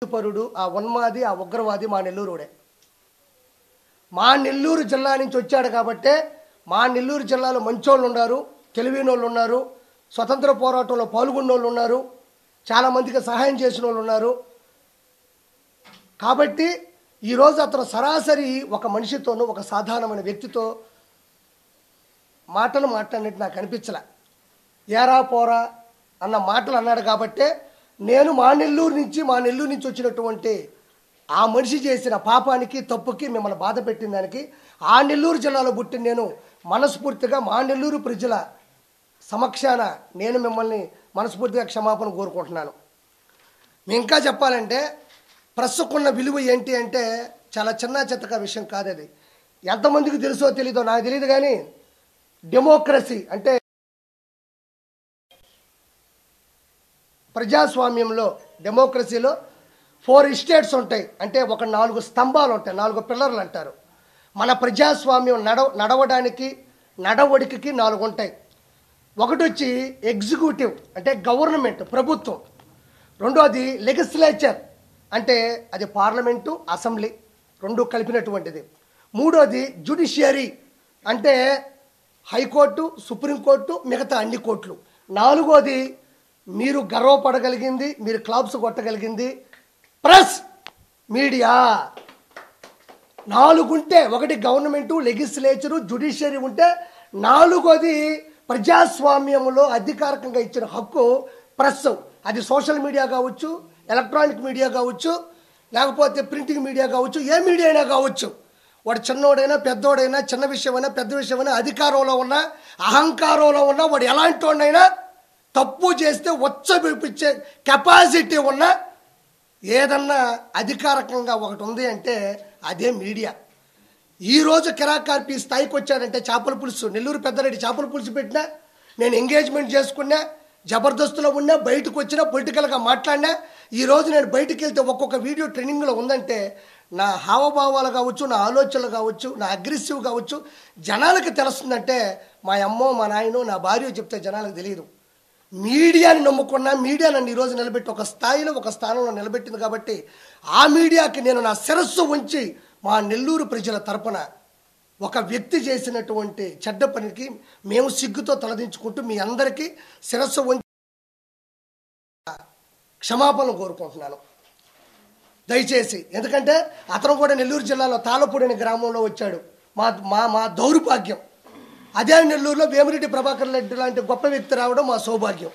పరుడు ఆ ఉన్మాది ఆ ఉగ్రవాది మా నెల్లూరుడే. మా నెల్లూరు జిల్లా నుంచి వచ్చాడు కాబట్టే మా నెల్లూరు జిల్లాలో మంచోళ్ళు ఉన్నారు, తెలివైనోళ్ళు ఉన్నారు, స్వతంత్ర పోరాటంలో పాల్గొన్నోళ్ళు ఉన్నారు, చాలామందికి సహాయం చేసిన వాళ్ళు ఉన్నారు. కాబట్టి ఈరోజు అతను సరాసరి ఒక మనిషితోనూ ఒక సాధారణమైన వ్యక్తితో మాటలు మాట్లాడినట్టు నాకు అనిపించలే. ఏరా పోరా అన్న మాటలు అన్నాడు కాబట్టే నేను మా నెల్లూరు నుంచి వచ్చినటువంటి ఆ మనిషి చేసిన పాపానికి తప్పుకి మిమ్మల్ని బాధ పెట్టిన దానికి ఆ నెల్లూరు జిల్లాలో పుట్టిన నేను మనస్ఫూర్తిగా మా నెల్లూరు ప్రజల సమక్షాన నేను మిమ్మల్ని మనస్ఫూర్తిగా క్షమాపణ కోరుకుంటున్నాను. ఇంకా చెప్పాలంటే ప్రెస్సుకున్న విలువ ఏంటి అంటే చాలా చిన్న చిత్తక విషయం కాదు. అది ఎంతమందికి తెలుసో తెలీదో నాకు తెలియదు, కానీ డెమోక్రసీ అంటే ప్రజాస్వామ్యంలో డెమోక్రసీలో 4 స్టేట్స్ ఉంటాయి. అంటే ఒక 4 స్తంభాలు ఉంటాయి, 4 పిల్లర్లు అంటారు. మన ప్రజాస్వామ్యం నడవడానికి నడవడికి 4 ఉంటాయి. ఒకటి వచ్చి ఎగ్జిక్యూటివ్ అంటే గవర్నమెంట్ ప్రభుత్వం, రెండోది లెజిస్లేచర్ అంటే అది పార్లమెంటు అసెంబ్లీ రెండు కలిపినటువంటిది, మూడోది జ్యుడిషియరీ అంటే హైకోర్టు సుప్రీంకోర్టు మిగతా అన్ని కోర్టులు, నాలుగోది మీరు గర్వపడగలిగింది మీరు క్లాప్స్ కొట్టగలిగింది ప్రెస్ మీడియా. 4 ఉంటే ఒకటి గవర్నమెంటు లెజిస్లేచరు జ్యుడిషియరీ ఉంటే నాలుగోది ప్రజాస్వామ్యంలో అధికారికంగా ఇచ్చిన హక్కు ప్రెస్. అది సోషల్ మీడియా కావచ్చు, ఎలక్ట్రానిక్ మీడియా కావచ్చు, లేకపోతే ప్రింటింగ్ మీడియా కావచ్చు, ఏ మీడియా అయినా కావచ్చు. వాడు చిన్నోడైనా పెద్దోడైనా చిన్న విషయమైనా పెద్ద విషయమైనా అధికారంలో ఉన్నా అహంకారంలో ఉన్నా వాడు ఎలాంటి వాడినైనా తప్పు చేస్తే ఉచ్చబిపించే కెపాసిటీ ఉన్న ఏదన్నా అధికారికంగా ఒకటి ఉంది అంటే అదే మీడియా. ఈరోజు కిరాకార్పి స్థాయికి వచ్చాడంటే చేపల పులుసు, నెల్లూరు పెద్దరెడ్డి చేపల పులుసు పెట్టినా, నేను ఎంగేజ్మెంట్ చేసుకున్నా, జబర్దస్తులో ఉన్నా, బయటకు వచ్చినా, పొలిటికల్గా మాట్లాడినా, ఈరోజు నేను బయటికి వెళ్తే ఒక్కొక్క వీడియో ట్రెండింగ్లో ఉందంటే నా హావభావాలు కావచ్చు, నా ఆలోచనలు కావచ్చు, నా అగ్రెసివ్ కావచ్చు జనాలకు తెలుస్తుందంటే మా అమ్మో మా నాయనో నా భార్య చెప్తే జనాలకు తెలియదు. మీడియాని నమ్ముకున్నా, మీడియా నన్ను ఈరోజు నిలబెట్టి ఒక స్థాయిలో ఒక స్థానంలో నిలబెట్టింది కాబట్టి ఆ మీడియాకి నేను నా శిరస్సు ఉంచి మా నెల్లూరు ప్రజల తరపున ఒక వ్యక్తి చేసినటువంటి చెడ్డ పనికి మేము సిగ్గుతో తలదించుకుంటూ మీ అందరికీ శిరస్సు ఉంచి క్షమాపణ కోరుకుంటున్నాను దయచేసి. ఎందుకంటే అతను కూడా నెల్లూరు జిల్లాలో తాళపూడి అనే గ్రామంలో వచ్చాడు. మా మా మా దౌర్భాగ్యం. అదే నెల్లూరులో వేమిరెడ్డి ప్రభాకర్ రెడ్డి లాంటి గొప్ప వ్యక్తి రావడం మా సౌభాగ్యం.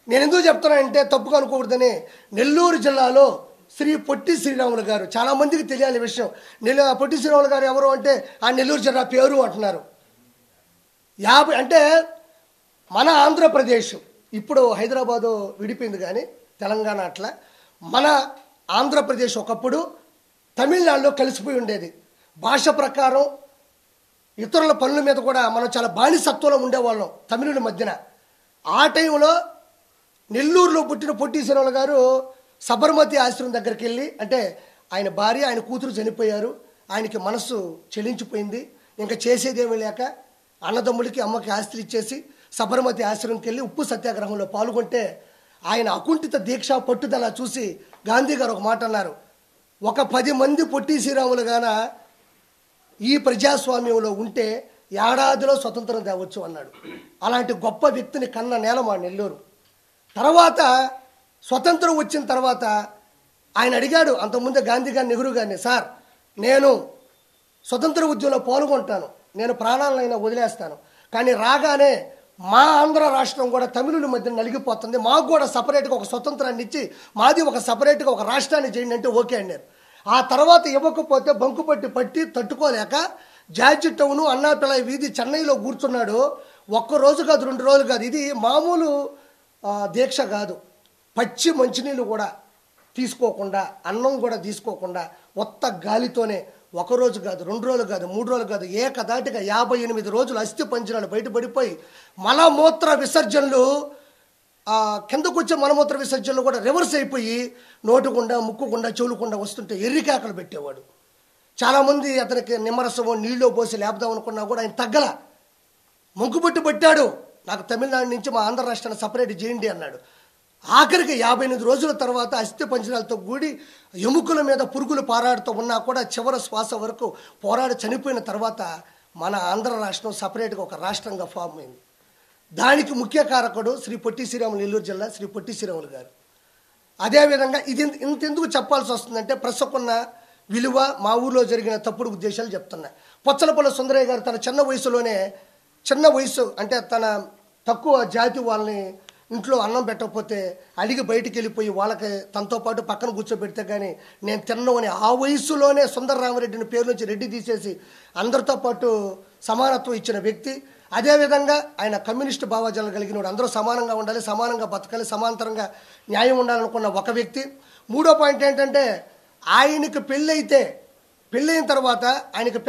నేను ఎందుకు చెప్తున్నానంటే తప్పుగా అనుకోకూడదని, నెల్లూరు జిల్లాలో శ్రీ పొట్టి శ్రీరాములు గారు చాలామందికి తెలియాలి విషయం. పొట్టి శ్రీరాములు గారు ఎవరు అంటే ఆ నెల్లూరు జిల్లా పేరు అంటున్నారు. 50 అంటే మన ఆంధ్రప్రదేశ్ ఇప్పుడు హైదరాబాదు విడిపోయింది కానీ తెలంగాణ అట్లా మన ఆంధ్రప్రదేశ్ ఒకప్పుడు తమిళనాడులో కలిసిపోయి ఉండేది. భాష ప్రకారం ఇతరుల పనుల మీద కూడా మనం చాలా బానిసత్వంలో ఉండేవాళ్ళం తమిళుల మధ్యన. ఆ టైంలో నెల్లూరులో పుట్టిన పొట్టి శ్రీరాములు గారు సబర్మతి ఆశ్రమం దగ్గరికి వెళ్ళి, అంటే ఆయన భార్య ఆయన కూతురు చనిపోయారు, ఆయనకి మనస్సు చెలించిపోయింది, ఇంకా చేసేదేమీ లేక అన్నదమ్ములకి అమ్మకి ఆస్తి ఇచ్చేసి సబర్మతి ఆశ్రమంకి వెళ్ళి ఉప్పు సత్యాగ్రహంలో పాల్గొంటే ఆయన అకుంఠిత దీక్ష పట్టుదల చూసి గాంధీ గారు ఒక మాట అన్నారు, ఒక 10 మంది పొట్టి శ్రీరాములు గాన ఈ ప్రజాస్వామ్యంలో ఉంటే ఏడాదిలో స్వతంత్రం తేవచ్చు అన్నాడు. అలాంటి గొప్ప వ్యక్తిని కన్న నేల మా నెల్లూరు. తర్వాత స్వతంత్రం వచ్చిన తర్వాత ఆయన అడిగాడు అంతకుముందే గాంధీ గారిని, నెహ్రూ గారిని, సార్ నేను స్వతంత్ర ఉద్యమంలో పాల్గొంటాను, నేను ప్రాణాలనైనా వదిలేస్తాను, కానీ రాగానే మా ఆంధ్ర రాష్ట్రం కూడా తమిళుల మధ్య నలిగిపోతుంది, మాకు కూడా సపరేట్గా ఒక స్వతంత్రాన్ని ఇచ్చి మాది ఒక సపరేట్గా ఒక రాష్ట్రాన్ని చేయండి అంటే ఓకే అన్నారు. ఆ తర్వాత ఇవ్వకపోతే బంకుపట్టి తట్టుకోలేక జార్జి టౌను అన్నాపిల్లై వీధి చెన్నైలో కూర్చున్నాడు. 1 రోజు కాదు 2 రోజులు కాదు, ఇది మామూలు దీక్ష కాదు. పచ్చి మంచినీళ్ళు కూడా తీసుకోకుండా, అన్నం కూడా తీసుకోకుండా ఒత్త గాలితోనే 1 రోజు కాదు 2 రోజులు కాదు 3 రోజులు కాదు ఏకదాటిగా 58 రోజులు అస్థి పంజరాలు బయటపడిపోయి మలమూత్ర విసర్జనలు, కిందకు వచ్చే మలమూత్ర విసర్జనలు కూడా రివర్స్ అయిపోయి నోటుకుండా ముక్కుకుండా చెవులుకుండా వస్తుంటే ఎర్రికాకలు పెట్టేవాడు. చాలామంది అతనికి నిమ్మరసమో నీళ్ళు పోసి లేపుదాం అనుకున్నా కూడా ఆయన తగ్గల, మొంకుబొట్టు పట్టాడు. నాకు తమిళనాడు నుంచి మా ఆంధ్ర రాష్ట్రాన్ని సపరేట్ చేయండి అన్నాడు. ఆఖరికి 58 రోజుల తర్వాత అస్థి పంజరాలతో కూడి ఎముకల మీద పురుగులు పారాడుతూ ఉన్నా కూడా చివరి శ్వాస వరకు పోరాడి చనిపోయిన తర్వాత మన ఆంధ్ర రాష్ట్రం సపరేట్గా ఒక రాష్ట్రంగా ఫామ్ అయింది. దానికి ముఖ్య కారకుడు శ్రీ పొట్టి శ్రీరాములు, నెల్లూరు జిల్లా శ్రీ పొట్టి శ్రీరాములు గారు. అదేవిధంగా ఇది ఇంతెందుకు చెప్పాల్సి వస్తుందంటే ప్రస్తుకున్న విలువ మా ఊర్లో జరిగిన తప్పుడు ఉద్దేశాలు చెప్తున్నా. పొచ్చలపల్లి సుందరయ్య గారు తన చిన్న వయసు అంటే తన తక్కువ జాతి వాళ్ళని ఇంట్లో అన్నం పెట్టకపోతే అడిగి బయటికి వెళ్ళిపోయి వాళ్ళకి తనతో పాటు పక్కన కూర్చోబెడితే కానీ నేను తిన్నవని ఆ వయసులోనే సుందరరామరెడ్డిని పేరు నుంచి రెడ్డి తీసేసి అందరితో పాటు సమానత్వం ఇచ్చిన వ్యక్తి. అదేవిధంగా ఆయన కమ్యూనిస్టు భావజాలు కలిగిన వాడు. అందరూ సమానంగా ఉండాలి, సమానంగా బతకాలి, సమాంతరంగా న్యాయం ఉండాలనుకున్న ఒక వ్యక్తి. మూడో పాయింట్ ఏంటంటే ఆయనకు పెళ్ళైన తర్వాత ఆయనకు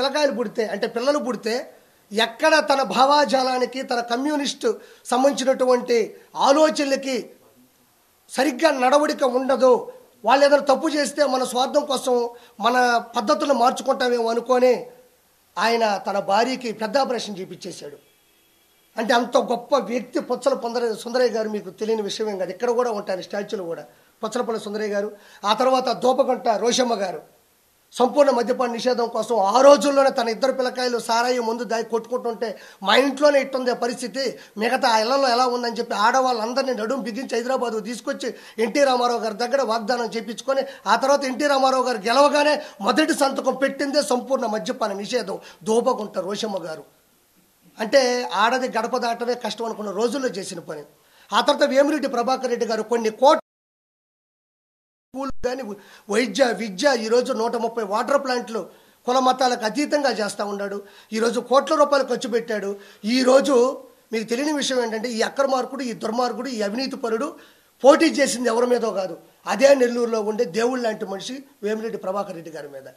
పిల్లలు పుడితే ఎక్కడ తన భావాజాలానికి తన కమ్యూనిస్టు సంబంధించినటువంటి ఆలోచనలకి సరిగ్గా నడవడిక ఉండదు. వాళ్ళు ఏదైనా తప్పు చేస్తే మన స్వార్థం కోసం మన పద్ధతులను మార్చుకుంటామేమో అనుకొని ఆయన తన భార్యకి పెద్ద ఆపరేషన్ చేయించేశాడు. అంటే అంత గొప్ప వ్యక్తి సుందరయ్య గారు. మీకు తెలియని విషయం ఏం కాదు, ఇక్కడ కూడా ఉంటారు స్టాచ్యూలు కూడా. పొచ్చలపల్లి సుందరయ్య గారు. ఆ తర్వాత దోపగంట రోషమ్మ గారు సంపూర్ణ మద్యపాన నిషేధం కోసం ఆ రోజుల్లోనే తన 2 పిల్లకాయలు సారాయి ముందు దాగి కొట్టుకుంటుంటే మా ఇంట్లోనే ఇట్టుంది పరిస్థితి, మిగతా ఆ ఇళ్లలో ఎలా ఉందని చెప్పి ఆడవాళ్ళందరినీ నడుము బిగించి హైదరాబాద్ తీసుకొచ్చి ఎన్టీ రామారావు గారి దగ్గర వాగ్దానం చేయించుకొని ఆ తర్వాత ఎన్టీ రామారావు గారు గెలవగానే మొదటి సంతకం పెట్టిందే సంపూర్ణ మద్యపాన నిషేధం దోపగుంట రోషమ్మ గారు. అంటే ఆడది గడప దాటమే కష్టం అనుకున్న రోజుల్లో చేసిన పని. ఆ తర్వాత వేమిరెడ్డి ప్రభాకర్ రెడ్డి గారు కొన్ని కోట్ల స్కూల్ కానీ వైద్య విద్య ఈరోజు 130 వాటర్ ప్లాంట్లు కుల మతాలకు అతీతంగా చేస్తూ ఉన్నాడు. ఈరోజు కోట్ల రూపాయలు ఖర్చు పెట్టాడు. ఈరోజు మీకు తెలియని విషయం ఏంటంటే ఈ అక్రమార్కుడు, ఈ దుర్మార్గుడు, ఈ అవినీతి పరుడు పోటీ చేసింది ఎవరి మీదో కాదు, అదే నెల్లూరులో ఉండే దేవుళ్ళ లాంటి మనిషి వేమిరెడ్డి ప్రభాకర్ రెడ్డి గారి మీద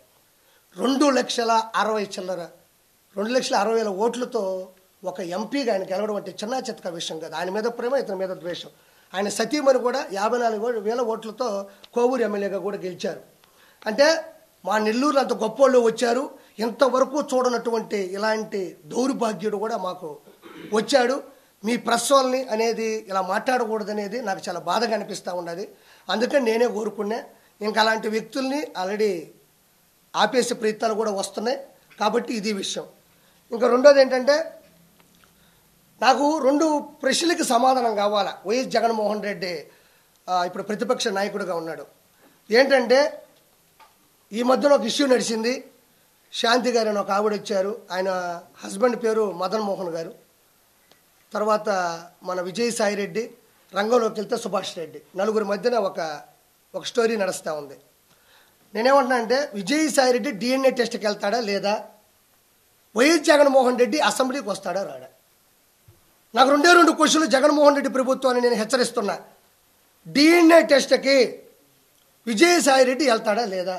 2,60,000 ఓట్లతో ఒక ఎంపీగా ఆయన గెలవడం అంటే చిన్న చితక విషయం కాదు. ఆయన మీద ప్రేమ, ఇతని మీద ద్వేషం. ఆయన సతీమణి కూడా 54,000 ఓట్లతో కోవూరు ఎమ్మెల్యేగా కూడా గెలిచారు. అంటే మా నెల్లూరు అంత గొప్పోళ్ళు వచ్చారు. ఇంతవరకు చూడనటువంటి ఇలాంటి దౌర్భాగ్యుడు కూడా మాకు వచ్చాడు. మీ ప్రెస్ వాళ్ళని అనేది ఇలా మాట్లాడకూడదు అనేది నాకు చాలా బాధగా అనిపిస్తూ ఉన్నది. అందుకని నేనే కోరుకున్నా. ఇంకా అలాంటి వ్యక్తుల్ని ఆల్రెడీ ఆపేసే ప్రయత్నాలు కూడా వస్తున్నాయి. కాబట్టి ఇది విషయం. ఇంకా రెండోది ఏంటంటే నాకు 2 ప్రశ్నలకి సమాధానం కావాలా. వైఎస్ జగన్మోహన్ రెడ్డి ఇప్పుడు ప్రతిపక్ష నాయకుడిగా ఉన్నాడు. ఏంటంటే ఈ మధ్యన ఒక ఇష్యూ నడిచింది. శాంతి గారు అని ఒక ఆవిడ వచ్చారు. ఆయన హస్బెండ్ పేరు మదన్ మోహన్ గారు. తర్వాత మన విజయసాయి రెడ్డి, రంగంలోకి వెళ్తే సుభాష్ రెడ్డి, నలుగురి మధ్యన ఒక స్టోరీ నడుస్తూ ఉంది. నేనేమంటున్నా అంటే విజయసాయి రెడ్డి DNA టెస్ట్కి వెళ్తాడా లేదా, వైఎస్ జగన్మోహన్ రెడ్డి అసెంబ్లీకి వస్తాడా రాడా? నాకు 2 క్వశ్చన్లు జగన్మోహన్ రెడ్డి ప్రభుత్వాన్ని నేను హెచ్చరిస్తున్నా. DNA టెస్ట్కి విజయసాయి రెడ్డి వెళ్తాడా లేదా,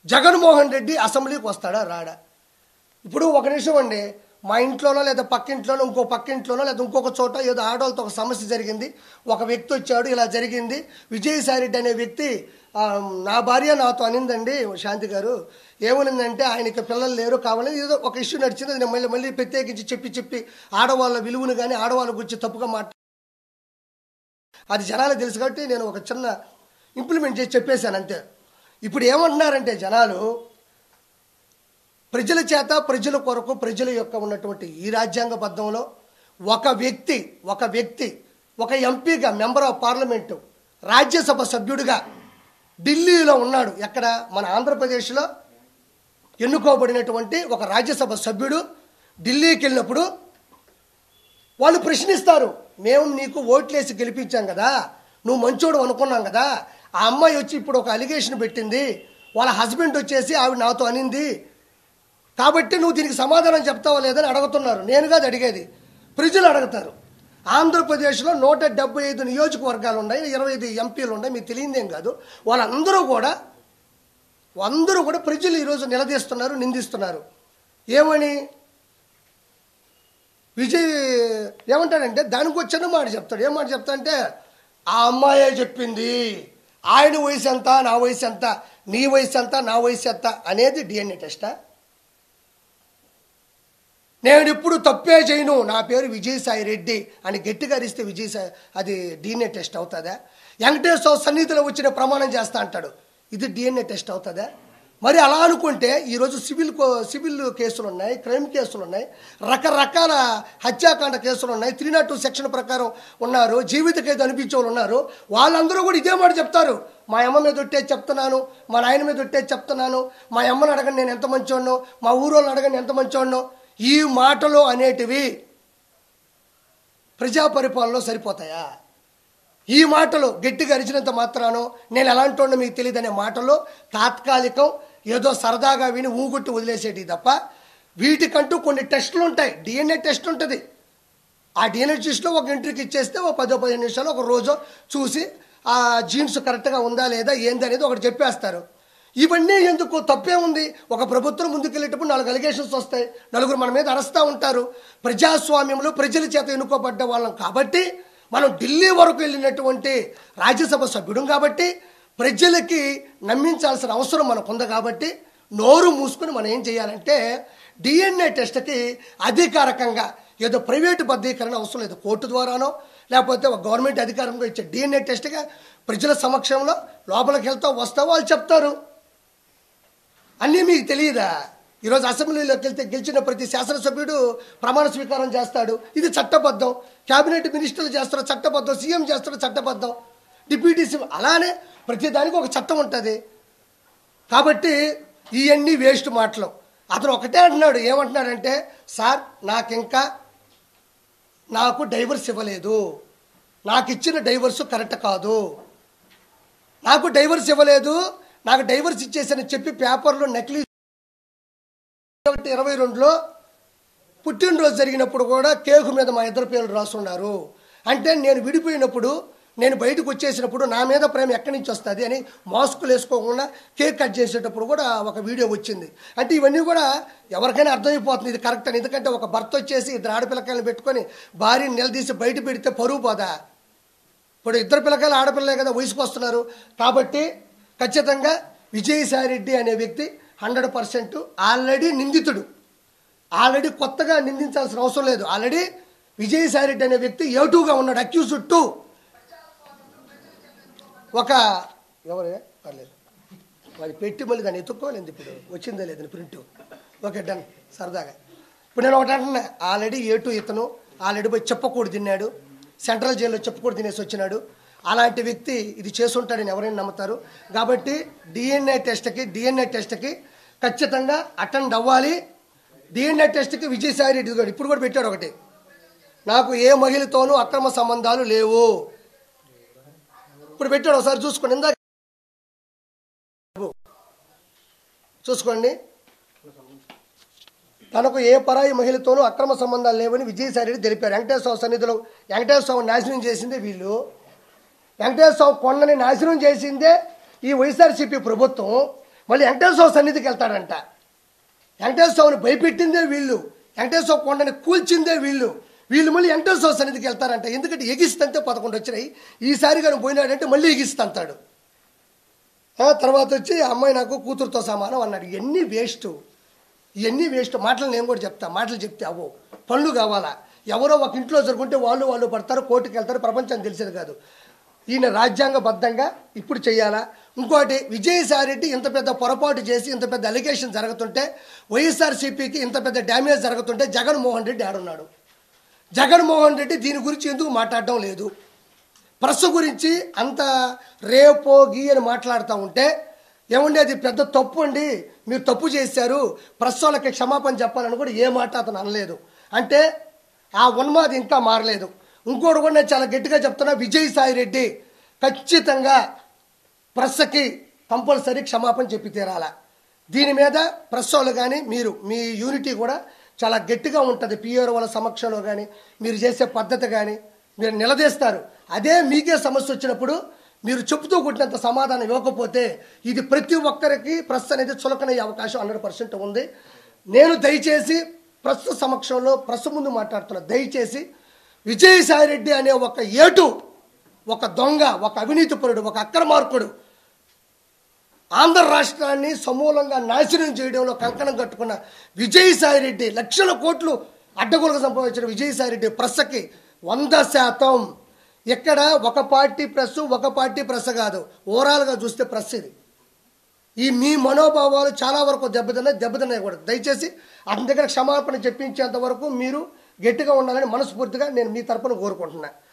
జగన్మోహన్ రెడ్డి అసెంబ్లీకి వస్తాడా రాడా? ఇప్పుడు ఒక నిమిషం అండి, మా ఇంట్లోనో లేదా పక్కింట్లోనో ఇంకో పక్కింట్లోనో లేదా ఇంకొక చోట ఏదో ఆడవాళ్ళతో ఒక సమస్య జరిగింది, ఒక వ్యక్తి వచ్చాడు, ఇలా జరిగింది. విజయసాయి రెడ్డి అనే వ్యక్తి నా భార్య నాతో అనిందండి శాంతి గారు, ఏమనిందంటే ఆయనకి పిల్లలు లేరు కావాలని ఏదో ఒక ఇష్యూ నడిచింది. అది నేను మళ్ళీ ప్రత్యేకించి చెప్పి ఆడవాళ్ళ విలువను కానీ ఆడవాళ్ళ గురించి తప్పుగా అది జనాలకు తెలుసు కాబట్టి నేను ఒక చిన్న ఇంప్లిమెంట్ చేసి చెప్పేశాను అంతే. ఇప్పుడు ఏమంటున్నారంటే జనాలు ప్రజల చేత ప్రజల కొరకు ప్రజల యొక్క ఉన్నటువంటి ఈ రాజ్యాంగబద్ధంలో ఒక వ్యక్తి ఒక ఎంపీగా మెంబర్ ఆఫ్ పార్లమెంటు రాజ్యసభ సభ్యుడిగా ఢిల్లీలో ఉన్నాడు. ఎక్కడ మన ఆంధ్రప్రదేశ్లో ఎన్నుకోబడినటువంటి ఒక రాజ్యసభ సభ్యుడు ఢిల్లీకి వెళ్ళినప్పుడు వాళ్ళు ప్రశ్నిస్తారు, మేము నీకు ఓట్లేసి గెలిపించాం కదా, నువ్వు మంచోడు అనుకున్నాం కదా, ఆ అమ్మాయి వచ్చి ఇప్పుడు ఒక అలిగేషన్ పెట్టింది, వాళ్ళ హస్బెండ్ వచ్చేసి ఆవిడ నాతో అనింది, కాబట్టి నువ్వు దీనికి సమాధానం చెప్తావా లేదని అడుగుతున్నారు. నేను కాదు అడిగేది, ప్రజలు అడుగుతారు. ఆంధ్రప్రదేశ్లో 175 నియోజకవర్గాలు ఉన్నాయి, 25 ఎంపీలు ఉన్నాయి. మీకు తెలియదేం కాదు. వాళ్ళందరూ కూడా ప్రజలు ఈరోజు నిలదీస్తున్నారు, నిందిస్తున్నారు. ఏమని విజయ్ ఏమంటాడంటే దానికి వచ్చిన మాట చెప్తాడు. ఏం మాట చెప్తా అంటే ఆ అమ్మాయే చెప్పింది, ఆయన వయసు ఎంత నా వయసు ఎంత, నీ వయసు ఎంత నా వయసు ఎంత అనేది DNA టెస్టా? నేను ఇప్పుడు తప్పే చేయను, నా పేరు విజయసాయి రెడ్డి అని గట్టిగా అరిస్తే విజయసాయి అది డిఎన్ఏ టెస్ట్ అవుతుందా? వెంకటేశ్వర సన్నిధిలో వచ్చిన ప్రమాణం చేస్తా అంటాడు, ఇది డిఎన్ఏ టెస్ట్ అవుతుందా? మరి అలా అనుకుంటే ఈరోజు సివిల్ కేసులు ఉన్నాయి, క్రైమ్ కేసులు ఉన్నాయి, రకరకాల హత్యాకాండ కేసులు ఉన్నాయి, 302 సెక్షన్ ప్రకారం ఉన్నారు, జీవిత ఖైదు అనిపించే వాళ్ళు ఉన్నారు. వాళ్ళందరూ కూడా ఇదే మాట చెప్తారు, మా అమ్మ మీద ఒట్టేసి చెప్తున్నాను, మా నాయన మీద ఒట్టేసి చెప్తున్నాను, మా అమ్మని అడగండి నేను ఎంత మంచోడ్నో, మా ఊరోళ్ళని అడగండి ఎంత మంచోడ్నో. ఈ మాటలు అనేటివి ప్రజా పరిపాలనలో సరిపోతాయా? ఈ మాటలు గట్టిగా అరిచినంత మాత్రానో నేను ఎలాంటి వాడినో మీకు తెలియదు అనే మాటలు తాత్కాలికం, ఏదో సరదాగా విని ఊగుట్టు వదిలేసేటి తప్ప వీటికంటూ కొన్ని టెస్టులు ఉంటాయి. డిఎన్ఏ టెస్ట్ ఉంటుంది. ఆ డిఎన్ఏ టెస్ట్లో ఒక ఎంట్రీకి ఇచ్చేస్తే ఒక 10-15 నిమిషాలు ఒక రోజు చూసి ఆ జీన్స్ కరెక్ట్గా ఉందా లేదా ఏంది అనేది ఒకటి చెప్పేస్తారు. ఇవన్నీ ఎందుకు? తప్పే ఉంది. ఒక ప్రభుత్వం ముందుకెళ్ళేటప్పుడు 4 అలిగేషన్స్ వస్తాయి, నలుగురు మన మీద అరుస్తూ ఉంటారు. ప్రజాస్వామ్యంలో ప్రజల చేత ఎన్నుకోబడ్డ వాళ్ళం కాబట్టి, మనం ఢిల్లీ వరకు వెళ్ళినటువంటి రాజ్యసభ సభ్యుడు కాబట్టి, ప్రజలకి నమ్మించాల్సిన అవసరం మనకుంది కాబట్టి నోరు మూసుకుని మనం ఏం చేయాలంటే డిఎన్ఏ టెస్ట్కి అధికారికంగా ఏదో ప్రైవేటు బద్దీకరణ అవసరం లేదు, కోర్టు ద్వారానో లేకపోతే ఒక గవర్నమెంట్ అధికారంగా ఇచ్చే డిఎన్ఏ టెస్ట్గా ప్రజల సమక్షంలో లోపలికి వెళ్తావు వస్తావు వాళ్ళు చెప్తారు. అన్నీ మీకు తెలియదా? ఈరోజు అసెంబ్లీలోకి వెళ్తే గెలిచిన ప్రతి శాసనసభ్యుడు ప్రమాణ స్వీకారం చేస్తాడు, ఇది చట్టబద్ధం. క్యాబినెట్ మినిస్టర్లు చేస్తారు చట్టబద్ధం, సీఎం చేస్తారు చట్టబద్ధం, డిప్యూటీ సీఎం, అలానే ప్రతిదానికి ఒక చట్టం ఉంటుంది. కాబట్టి ఇవన్నీ వేస్ట్ మాటలు. అతను ఒకటే అంటున్నాడు, ఏమంటున్నాడంటే సార్ నాకు డైవర్స్ ఇవ్వలేదు, నాకు ఇచ్చిన డైవర్స్ కరెక్ట్ కాదు, నాకు డైవర్స్ ఇవ్వలేదు, నాకు డైవర్స్ ఇచ్చేసని చెప్పి పేపర్లో నకిలీ 22లో పుట్టినరోజు జరిగినప్పుడు కూడా కేకు మీద మా ఇద్దరు పేర్లు రాసున్నారు. అంటే నేను విడిపోయినప్పుడు, నేను బయటకు వచ్చేసినప్పుడు నా మీద ప్రేమ ఎక్కడి నుంచి వస్తుంది అని మాస్కులు వేసుకోకుండా కేక్ కట్ చేసేటప్పుడు కూడా ఒక వీడియో వచ్చింది. అంటే ఇవన్నీ కూడా ఎవరికైనా అర్థమైపోతుంది ఇది కరెక్ట్ అని. ఎందుకంటే ఒక భర్త వచ్చేసి 2 ఆడపిల్లకాయలను పెట్టుకొని భార్యని నిలదీసి బయట పెడితే పరువు పోదా? ఇప్పుడు 2 పిల్లకాయలు ఆడపిల్లలే కదా వయసుకు వస్తున్నారు. కాబట్టి ఖచ్చితంగా విజయసాయి రెడ్డి అనే వ్యక్తి 100% ఆల్రెడీ నిందితుడు. ఆల్రెడీ కొత్తగా నిందించాల్సిన అవసరం లేదు. ఆల్రెడీ విజయసాయి రెడ్డి అనే వ్యక్తి A2గా ఉన్నాడు, అక్యూజ్డ్ 2. ఒక ఎవరే పర్లేదు వాడి పెట్టి మళ్ళీ దాన్ని ఎత్తుక్కోలేదు, ఇప్పుడు వచ్చిందో లేదని ప్రింట్. ఓకే డన్, సరదాగా. ఇప్పుడు నేను ఒకటి అంటున్నా, ఆల్రెడీ A2 ఇతను ఆల్రెడీ పోయి చెప్పకూడదు తిన్నాడు, సెంట్రల్ జైల్లో చెప్పకూడదు తినేసి వచ్చినాడు. అలాంటి వ్యక్తి ఇది చేసుంటాడని ఎవరైనా నమ్ముతారు. కాబట్టి డిఎన్ఏ టెస్ట్కి ఖచ్చితంగా అటెండ్ అవ్వాలి. డిఎన్ఏ టెస్ట్కి విజయసాయి రెడ్డి ఇప్పుడు కూడా పెట్టాడు ఒకటి, నాకు ఏ మహిళతోనూ అక్రమ సంబంధాలు లేవు. ఇప్పుడు పెట్టాడు, ఒకసారి చూసుకోండి, ఇందాక చూసుకోండి. తనకు ఏ పరాయి మహిళతోనూ అక్రమ సంబంధాలు లేవని విజయసాయి రెడ్డి తెలిపారు. వెంకటేశ్వర సన్నిధిలో వెంకటేశ్వర నాశనం చేసిందే వీళ్ళు, వెంకటేశ్వర కొండని నాశనం చేసిందే ఈ వైఎస్ఆర్సీపీ ప్రభుత్వం. మళ్ళీ వెంకటేశ్వర సన్నిధికి వెళ్తాడంట. వెంకటేశ్వరని భయపెట్టిందే వీళ్ళు, వెంకటేశ్వర కొండని కూల్చిందే వీళ్ళు మళ్ళీ వెంకటేశ్వర సన్నిధికి వెళ్తారంట. ఎందుకంటే ఎగిస్తంతే 11 వచ్చినాయి, ఈసారి కానీ పోయినాడంటే మళ్ళీ ఎగిస్తంతాడు. తర్వాత వచ్చి అమ్మాయి నాకు కూతురుతో సమానం అన్నాడు. ఇవన్నీ వేస్ట్ మాటలు. నేను కూడా చెప్తా, మాటలు చెప్తే అవో పనులు కావాలా? ఎవరో ఒక ఇంట్లో జరుగుంటే వాళ్ళు పడతారు, కోర్టుకు వెళ్తారు, ప్రపంచానికి తెలిసేది కాదు. ఈయన రాజ్యాంగబద్ధంగా ఇప్పుడు చేయాలా? ఇంకోటి, విజయసాయి రెడ్డి ఇంత పెద్ద పొరపాటు చేసి ఇంత పెద్ద అలిగేషన్ జరుగుతుంటే, వైఎస్ఆర్సీపీకి ఇంత పెద్ద డ్యామేజ్ జరుగుతుంటే జగన్మోహన్ రెడ్డి ఆడున్నాడు. జగన్మోహన్ రెడ్డి దీని గురించి ఎందుకు మాట్లాడడం లేదు? ప్రెస్ గురించి అంత రేపో గీ అని మాట్లాడుతూ ఉంటే, ఏమండి అది పెద్ద తప్పు అండి, మీరు తప్పు చేశారు, ప్రెస్ వాళ్ళకి క్షమాపణ చెప్పాలని కూడా ఏ మాట అతను అనలేదు. అంటే ఆ ఉన్మాది ఇంకా మారలేదు. ఇంకోటి కూడా నేను చాలా గట్టిగా చెప్తున్నా, విజయసాయి రెడ్డి ఖచ్చితంగా ప్రెస్కి కంపల్సరీ క్షమాపణ చెప్పి తీరాల. దీని మీద ప్రెస్ వాళ్ళు కానీ మీ యూనిటీ కూడా చాలా గట్టిగా ఉంటుంది. పిఆర్ వాళ్ళ సమక్షంలో కానీ మీరు చేసే పద్ధతి కానీ మీరు నిలదీస్తారు. అదే మీకే సమస్య వచ్చినప్పుడు మీరు చెబుతూ కొట్టినంత సమాధానం ఇవ్వకపోతే ఇది ప్రతి ఒక్కరికి ప్రెస్ అనేది చులకనయ్యే అవకాశం 100% ఉంది. నేను దయచేసి ప్రెస్ సమక్షంలో ప్రెస్ ముందు మాట్లాడుతున్నా, దయచేసి విజయసాయి రెడ్డి అనే ఒక A2, ఒక దొంగ, ఒక అవినీతిపరుడు, ఒక అక్రమార్కుడు, ఆంధ్ర రాష్ట్రాన్ని సమూలంగా నాశనం చేయడంలో కంకణం కట్టుకున్న విజయసాయి రెడ్డి లక్షల కోట్లు అడ్డగోలుగా సంపాదించిన విజయసాయిరెడ్డి ప్రెస్కి 100%. ఇక్కడ ఒక పార్టీ ప్రెస్ కాదు, ఓవరాల్గా చూస్తే ప్రెస్ ఇది. ఈ మీ మనోభావాలు చాలా వరకు దెబ్బతిన్నాయి కూడా. దయచేసి అతని దగ్గర క్షమాపణ చెప్పించేంత వరకు మీరు గట్టిగా ఉండాలని మనస్ఫూర్తిగా నేను మీ తరపున కోరుకుంటున్నాను.